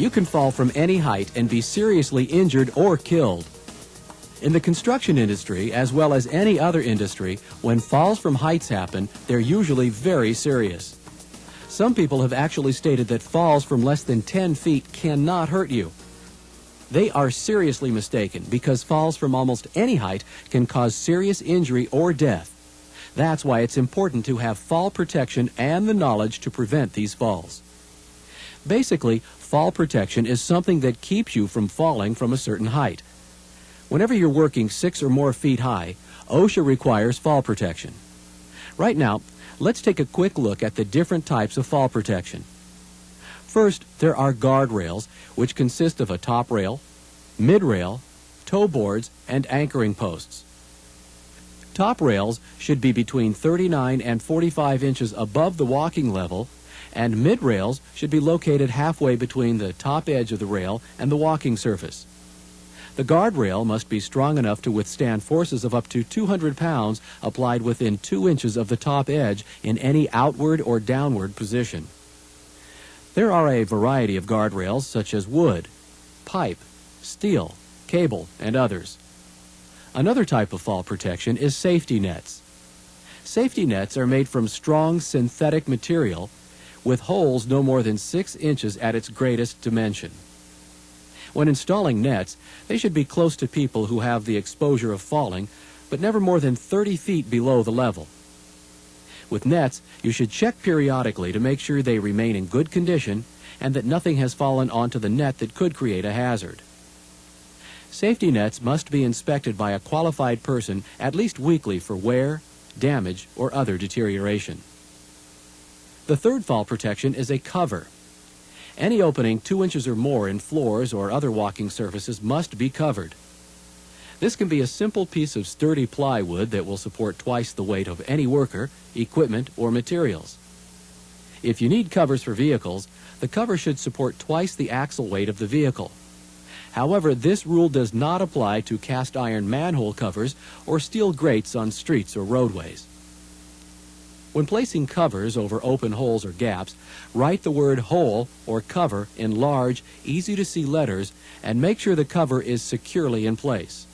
You can fall from any height and be seriously injured or killed. In the construction industry, as well as any other industry, when falls from heights happen, they're usually very serious. Some people have actually stated that falls from less than 10 feet cannot hurt you. They are seriously mistaken, because falls from almost any height can cause serious injury or death. That's why it's important to have fall protection and the knowledge to prevent these falls. Basically, fall protection is something that keeps you from falling from a certain height. Whenever you're working 6 or more feet high, OSHA requires fall protection. Right now, let's take a quick look at the different types of fall protection. First, there are guardrails, which consist of a top rail, mid-rail, toe boards, and anchoring posts. Top rails should be between 39 and 45 inches above the walking level, and mid-rails should be located halfway between the top edge of the rail and the walking surface. The guardrail must be strong enough to withstand forces of up to 200 pounds applied within 2 inches of the top edge in any outward or downward position. There are a variety of guardrails such as wood, pipe, steel, cable, and others. Another type of fall protection is safety nets. Safety nets are made from strong synthetic material with holes no more than 6 inches at its greatest dimension. When installing nets, they should be close to people who have the exposure of falling, but never more than 30 feet below the level. With nets, you should check periodically to make sure they remain in good condition and that nothing has fallen onto the net that could create a hazard. Safety nets must be inspected by a qualified person at least weekly for wear, damage, or other deterioration. The third fall protection is a cover. Any opening 2 inches or more in floors or other walking surfaces must be covered. This can be a simple piece of sturdy plywood that will support twice the weight of any worker, equipment, or materials. If you need covers for vehicles, the cover should support twice the axle weight of the vehicle. However, this rule does not apply to cast iron manhole covers or steel grates on streets or roadways. When placing covers over open holes or gaps, write the word hole or cover in large, easy-to-see letters and make sure the cover is securely in place.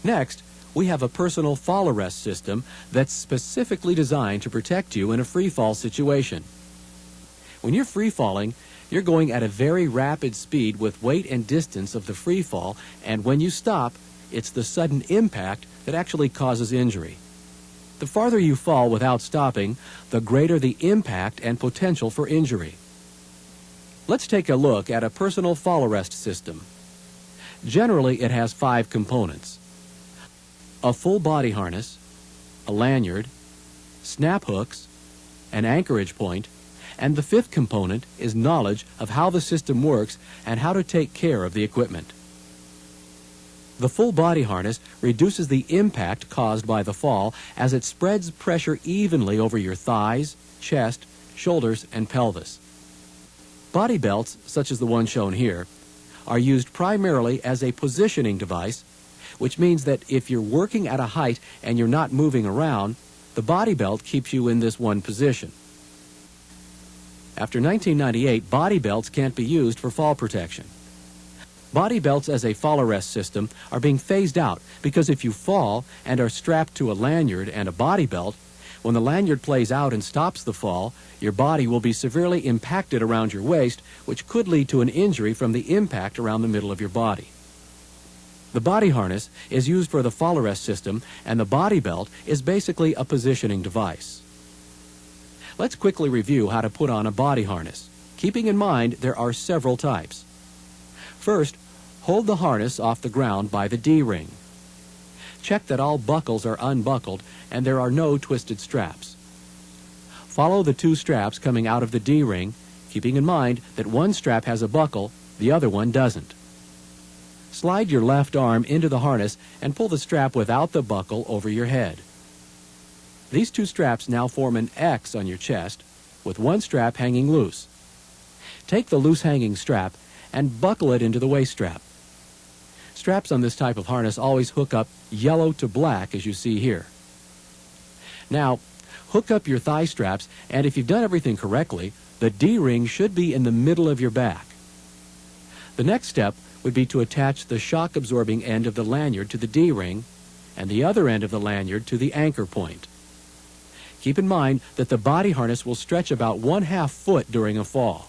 Next, we have a personal fall arrest system that's specifically designed to protect you in a free fall situation. When you're free falling, you're going at a very rapid speed with weight and distance of the free fall, and when you stop, it's the sudden impact that actually causes injury. The farther you fall without stopping, the greater the impact and potential for injury. Let's take a look at a personal fall arrest system. Generally, it has 5 components: a full body harness, a lanyard, snap hooks, an anchorage point, and the 5th component is knowledge of how the system works and how to take care of the equipment. The full body harness reduces the impact caused by the fall as it spreads pressure evenly over your thighs, chest, shoulders, and pelvis. Body belts, such as the one shown here, are used primarily as a positioning device, which means that if you're working at a height and you're not moving around, the body belt keeps you in this one position. After 1998, body belts can't be used for fall protection. Body belts as a fall arrest system are being phased out because if you fall and are strapped to a lanyard and a body belt, when the lanyard plays out and stops the fall, your body will be severely impacted around your waist, which could lead to an injury from the impact around the middle of your body. The body harness is used for the fall arrest system, and the body belt is basically a positioning device. Let's quickly review how to put on a body harness, keeping in mind there are several types. First, hold the harness off the ground by the D-ring. Check that all buckles are unbuckled and there are no twisted straps. Follow the 2 straps coming out of the D-ring, keeping in mind that one strap has a buckle, the other one doesn't. Slide your left arm into the harness and pull the strap without the buckle over your head. These 2 straps now form an X on your chest, with one strap hanging loose. Take the loose hanging strap and buckle it into the waist strap. Straps on this type of harness always hook up yellow to black, as you see here. Now, hook up your thigh straps, and if you've done everything correctly, The D-ring should be in the middle of your back. The next step would be to attach the shock-absorbing end of the lanyard to the D-ring and the other end of the lanyard to the anchor point. Keep in mind that the body harness will stretch about 1/2 foot during a fall.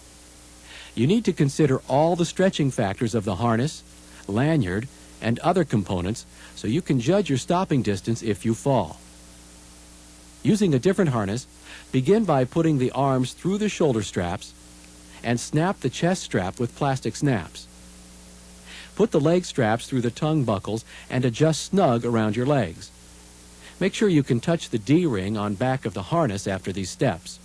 You need to consider all the stretching factors of the harness, lanyard, and other components so you can judge your stopping distance if you fall. Using a different harness, begin by putting the arms through the shoulder straps and snap the chest strap with plastic snaps. Put the leg straps through the tongue buckles and adjust snug around your legs. Make sure you can touch the D-ring on back of the harness after these steps.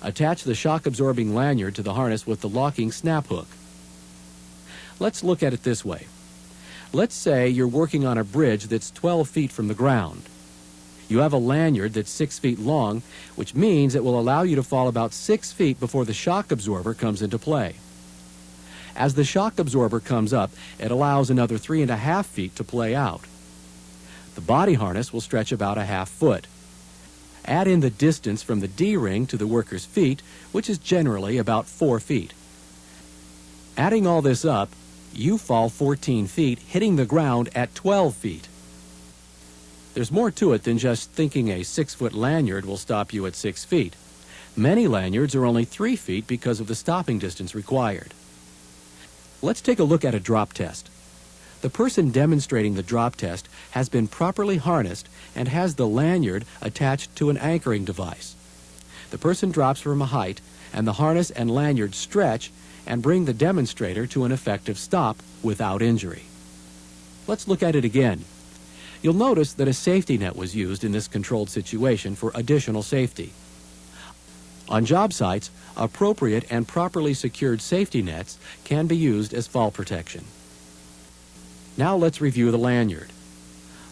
Attach the shock-absorbing lanyard to the harness with the locking snap hook. Let's look at it this way. Let's say you're working on a bridge that's 12 feet from the ground. You have a lanyard that's 6 feet long, which means it will allow you to fall about 6 feet before the shock absorber comes into play. As the shock absorber comes up, it allows another 3.5 feet to play out. The body harness will stretch about 1/2 foot. Add in the distance from the D-ring to the worker's feet, which is generally about 4 feet. Adding all this up, you fall 14 feet, hitting the ground at 12 feet. There's more to it than just thinking a 6-foot lanyard will stop you at 6 feet. Many lanyards are only 3 feet because of the stopping distance required. Let's take a look at a drop test. The person demonstrating the drop test has been properly harnessed and has the lanyard attached to an anchoring device. The person drops from a height, and the harness and lanyard stretch and bring the demonstrator to an effective stop without injury. Let's look at it again. You'll notice that a safety net was used in this controlled situation for additional safety. On job sites, appropriate and properly secured safety nets can be used as fall protection. Now let's review the lanyard.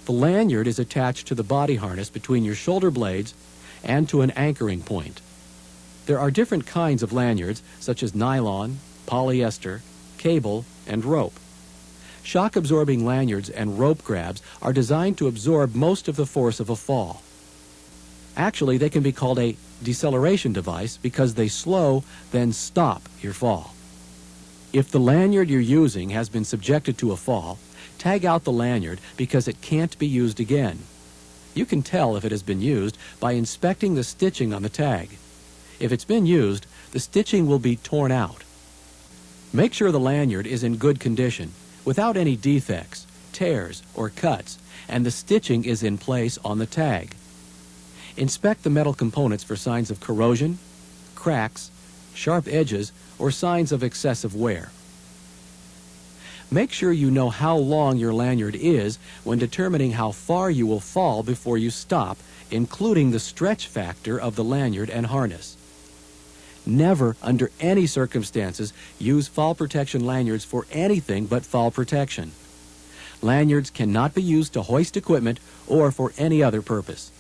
The lanyard is attached to the body harness between your shoulder blades and to an anchoring point. There are different kinds of lanyards, such as nylon, polyester, cable, and rope. Shock-absorbing lanyards and rope grabs are designed to absorb most of the force of a fall. Actually, they can be called a deceleration device because they slow, then stop your fall. If the lanyard you're using has been subjected to a fall, tag out the lanyard because it can't be used again. You can tell if it has been used by inspecting the stitching on the tag. If it's been used, the stitching will be torn out. Make sure the lanyard is in good condition, without any defects, tears, or cuts, and the stitching is in place on the tag. Inspect the metal components for signs of corrosion, cracks, sharp edges, or signs of excessive wear. Make sure you know how long your lanyard is when determining how far you will fall before you stop, including the stretch factor of the lanyard and harness. Never, under any circumstances, use fall protection lanyards for anything but fall protection. Lanyards cannot be used to hoist equipment or for any other purpose.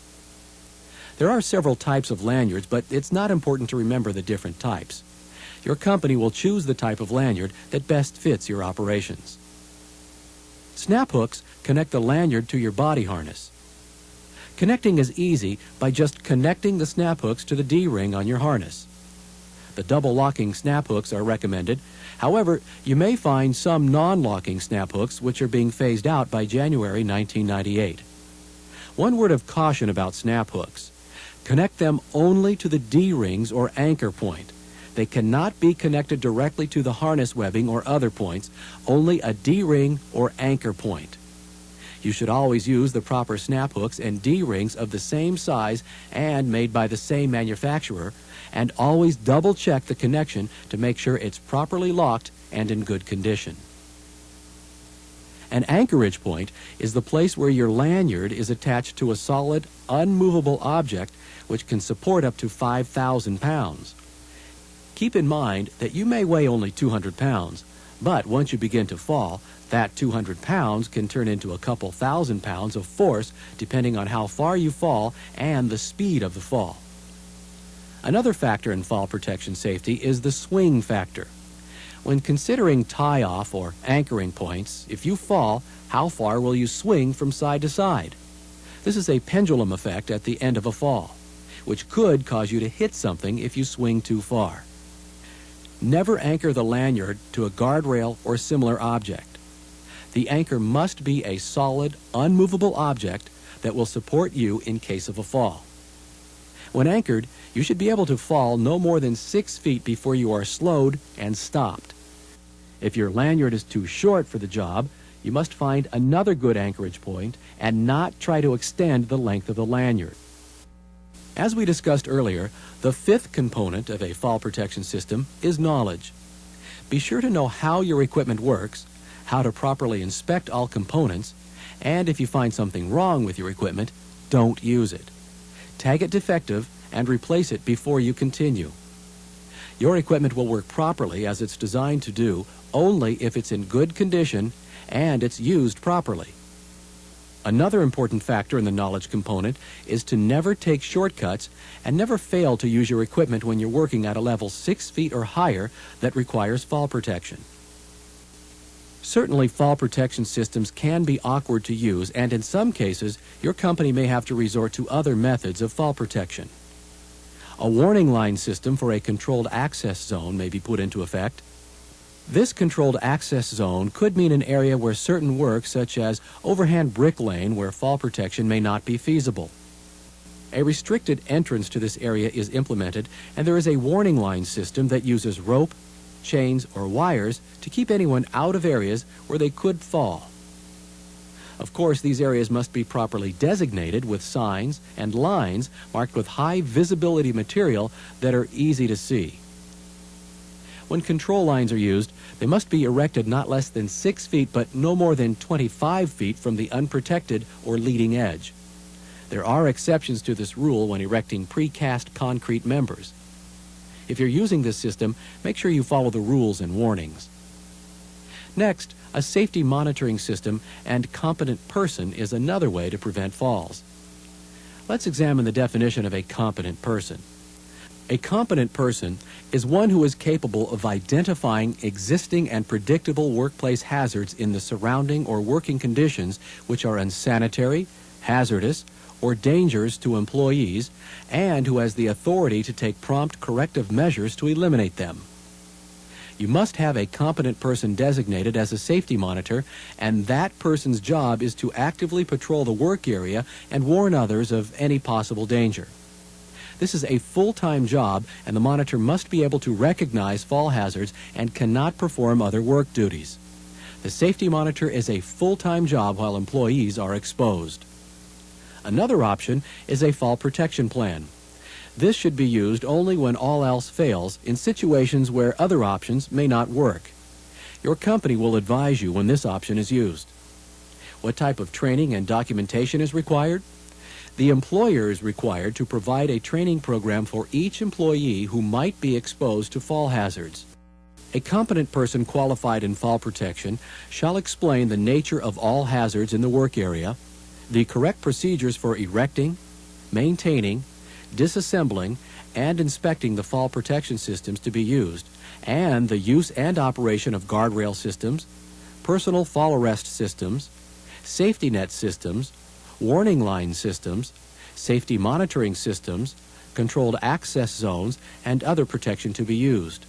There are several types of lanyards, but it's not important to remember the different types. Your company will choose the type of lanyard that best fits your operations. Snap hooks connect the lanyard to your body harness. Connecting is easy by just connecting the snap hooks to the D-ring on your harness. The double locking snap hooks are recommended. However, you may find some non-locking snap hooks which are being phased out by January 1998. One word of caution about snap hooks. Connect them only to the D-rings or anchor point. They cannot be connected directly to the harness webbing or other points, only a D-ring or anchor point. You should always use the proper snap hooks and D-rings of the same size and made by the same manufacturer, and always double-check the connection to make sure it's properly locked and in good condition. An anchorage point is the place where your lanyard is attached to a solid, unmovable object which can support up to 5,000 pounds. Keep in mind that you may weigh only 200 pounds, but once you begin to fall, that 200 pounds can turn into a couple thousand pounds of force depending on how far you fall and the speed of the fall. Another factor in fall protection safety is the swing factor. When considering tie-off or anchoring points, if you fall, how far will you swing from side to side? This is a pendulum effect at the end of a fall. which could cause you to hit something if you swing too far. Never anchor the lanyard to a guardrail or similar object. The anchor must be a solid, unmovable object that will support you in case of a fall. When anchored, you should be able to fall no more than 6 feet before you are slowed and stopped. If your lanyard is too short for the job, you must find another good anchorage point and not try to extend the length of the lanyard. As we discussed earlier, the fifth component of a fall protection system is knowledge. Be sure to know how your equipment works, how to properly inspect all components, and if you find something wrong with your equipment, don't use it. Tag it defective and replace it before you continue. Your equipment will work properly as it's designed to do only if it's in good condition and it's used properly. Another important factor in the knowledge component is to never take shortcuts and never fail to use your equipment when you're working at a level 6 feet or higher that requires fall protection. Certainly, fall protection systems can be awkward to use, and in some cases, your company may have to resort to other methods of fall protection. A warning line system for a controlled access zone may be put into effect. This controlled access zone could mean an area where certain work, such as overhand brick laying, where fall protection may not be feasible. A restricted entrance to this area is implemented, and there is a warning line system that uses rope, chains, or wires to keep anyone out of areas where they could fall. Of course, these areas must be properly designated with signs and lines marked with high visibility material that are easy to see. When control lines are used, they must be erected not less than 6 feet but no more than 25 feet from the unprotected or leading edge. There are exceptions to this rule when erecting precast concrete members. If you're using this system, make sure you follow the rules and warnings. Next, a safety monitoring system and competent person is another way to prevent falls. Let's examine the definition of a competent person. A competent person is one who is capable of identifying existing and predictable workplace hazards in the surrounding or working conditions which are unsanitary, hazardous, or dangerous to employees, and who has the authority to take prompt corrective measures to eliminate them. You must have a competent person designated as a safety monitor, and that person's job is to actively patrol the work area and warn others of any possible danger. This is a full-time job, and the monitor must be able to recognize fall hazards and cannot perform other work duties. The safety monitor is a full-time job while employees are exposed. Another option is a fall protection plan. This should be used only when all else fails in situations where other options may not work. Your company will advise you when this option is used. What type of training and documentation is required? The employer is required to provide a training program for each employee who might be exposed to fall hazards. A competent person qualified in fall protection shall explain the nature of all hazards in the work area, the correct procedures for erecting, maintaining, disassembling, and inspecting the fall protection systems to be used, and the use and operation of guardrail systems, personal fall arrest systems, safety net systems, warning line systems, safety monitoring systems, controlled access zones, and other protection to be used.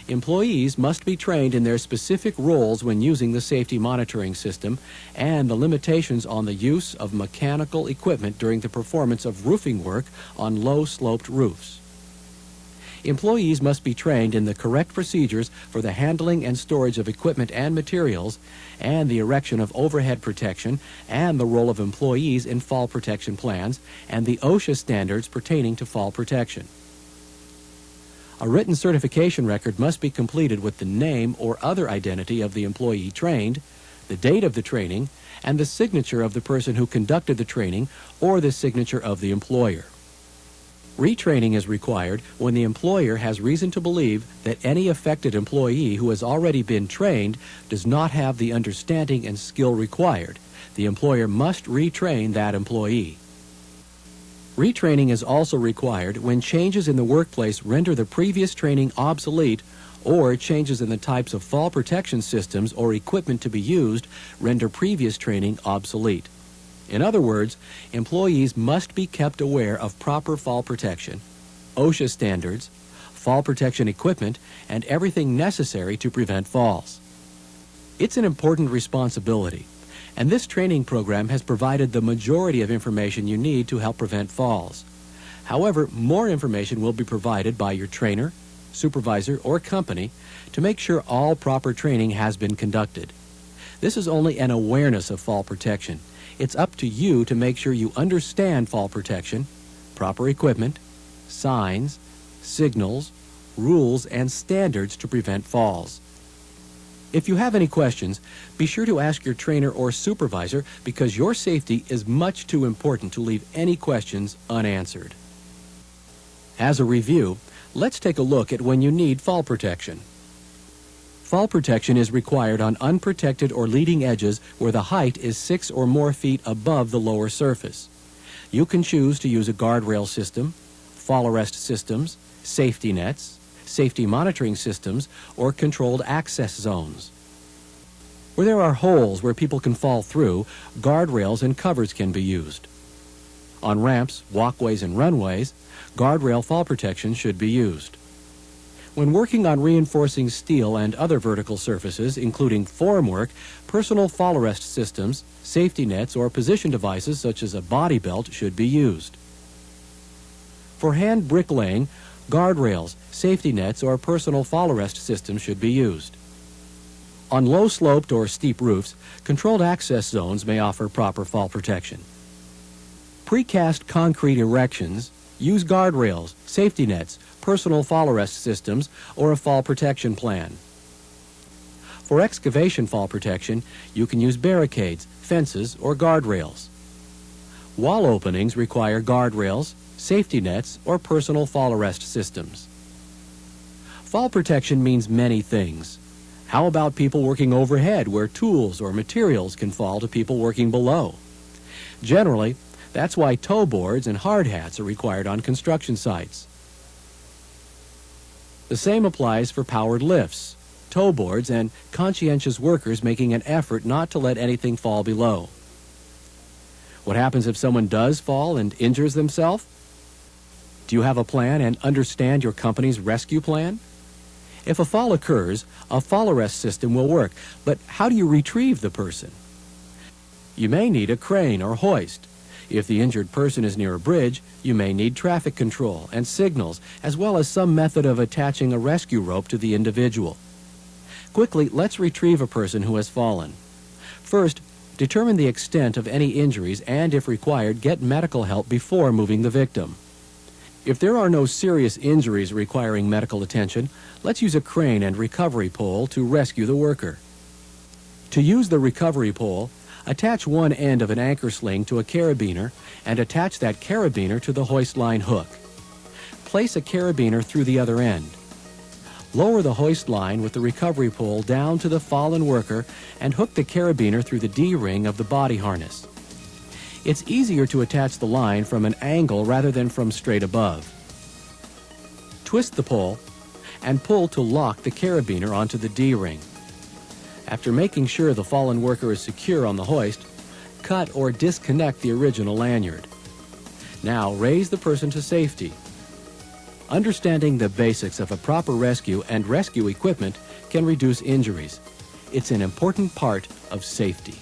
Employees must be trained in their specific roles when using the safety monitoring system and the limitations on the use of mechanical equipment during the performance of roofing work on low-sloped roofs. Employees must be trained in the correct procedures for the handling and storage of equipment and materials, and the erection of overhead protection, and the role of employees in fall protection plans, and the OSHA standards pertaining to fall protection. A written certification record must be completed with the name or other identity of the employee trained, the date of the training, and the signature of the person who conducted the training or the signature of the employer. Retraining is required when the employer has reason to believe that any affected employee who has already been trained does not have the understanding and skill required. The employer must retrain that employee. Retraining is also required when changes in the workplace render the previous training obsolete, or changes in the types of fall protection systems or equipment to be used render previous training obsolete. In other words, employees must be kept aware of proper fall protection, OSHA standards, fall protection equipment, and everything necessary to prevent falls. It's an important responsibility, and this training program has provided the majority of information you need to help prevent falls. However, more information will be provided by your trainer, supervisor, or company to make sure all proper training has been conducted. This is only an awareness of fall protection. It's up to you to make sure you understand fall protection, proper equipment, signs, signals, rules, and standards to prevent falls. If you have any questions, be sure to ask your trainer or supervisor because your safety is much too important to leave any questions unanswered. As a review, let's take a look at when you need fall protection. Fall protection is required on unprotected or leading edges where the height is 6 or more feet above the lower surface. You can choose to use a guardrail system, fall arrest systems, safety nets, safety monitoring systems, or controlled access zones. Where there are holes where people can fall through, guardrails and covers can be used. On ramps, walkways, and runways, guardrail fall protection should be used. When working on reinforcing steel and other vertical surfaces, including formwork, personal fall arrest systems, safety nets, or position devices such as a body belt should be used. For hand bricklaying, guardrails, safety nets, or personal fall arrest systems should be used. On low-sloped or steep roofs, controlled access zones may offer proper fall protection. Precast concrete erections use guardrails, safety nets, personal fall arrest systems, or a fall protection plan. For excavation fall protection, you can use barricades, fences, or guardrails. Wall openings require guardrails, safety nets, or personal fall arrest systems. Fall protection means many things. How about people working overhead where tools or materials can fall to people working below? Generally, that's why toe boards and hard hats are required on construction sites. The same applies for powered lifts, toe boards, and conscientious workers making an effort not to let anything fall below. What happens if someone does fall and injures themselves? Do you have a plan and understand your company's rescue plan? If a fall occurs, a fall arrest system will work, but how do you retrieve the person? You may need a crane or hoist. If the injured person is near a bridge, you may need traffic control and signals, as well as some method of attaching a rescue rope to the individual. Quickly, let's retrieve a person who has fallen. First, determine the extent of any injuries and, if required, get medical help before moving the victim. If there are no serious injuries requiring medical attention, let's use a crane and recovery pole to rescue the worker. To use the recovery pole, attach one end of an anchor sling to a carabiner and attach that carabiner to the hoist line hook. Place a carabiner through the other end. Lower the hoist line with the recovery pole down to the fallen worker and hook the carabiner through the D-ring of the body harness. It's easier to attach the line from an angle rather than from straight above. Twist the pole and pull to lock the carabiner onto the D-ring. After making sure the fallen worker is secure on the hoist, cut or disconnect the original lanyard. Now raise the person to safety. Understanding the basics of a proper rescue and rescue equipment can reduce injuries. It's an important part of safety.